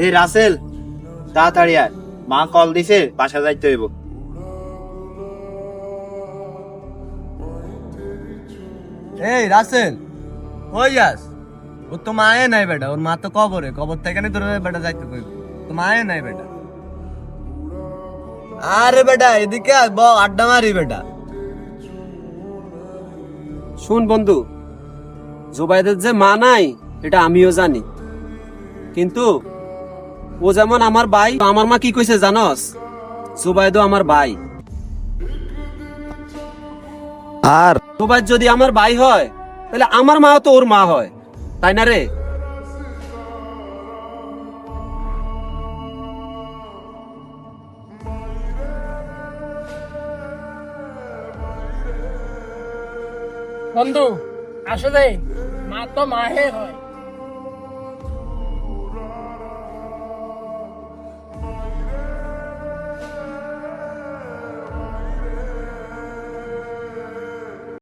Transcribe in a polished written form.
এই রাসেল, তাড়াতাড়ি আয়, মা কল দিছে, বাসা যাইতে হইব। এই রাসেল, কই যাস? ও তো মায়ে নাই বেটা, ওর মা তো কবরে, কবর থেকে তোর বেটা যাইতে কইব, তো মায়ে নাই বেটা। আরে বেটা এদিকে আয়, আড্ডা মারি বেটা। শুন বন্ধু, জুবাইদের যে মা নাই এটা আমিও জানি, কিন্তু ও যেমন আমার ভাই, আমার মা কি কইছে জানস? জুবাইদও আমার ভাই, আর জুবাইদ যদি আমার ভাই হয় তাহলে আমার মাও তো ওর মা হয়, তাই না রে? বন্ধু আসলে মা তো মাহে হয়।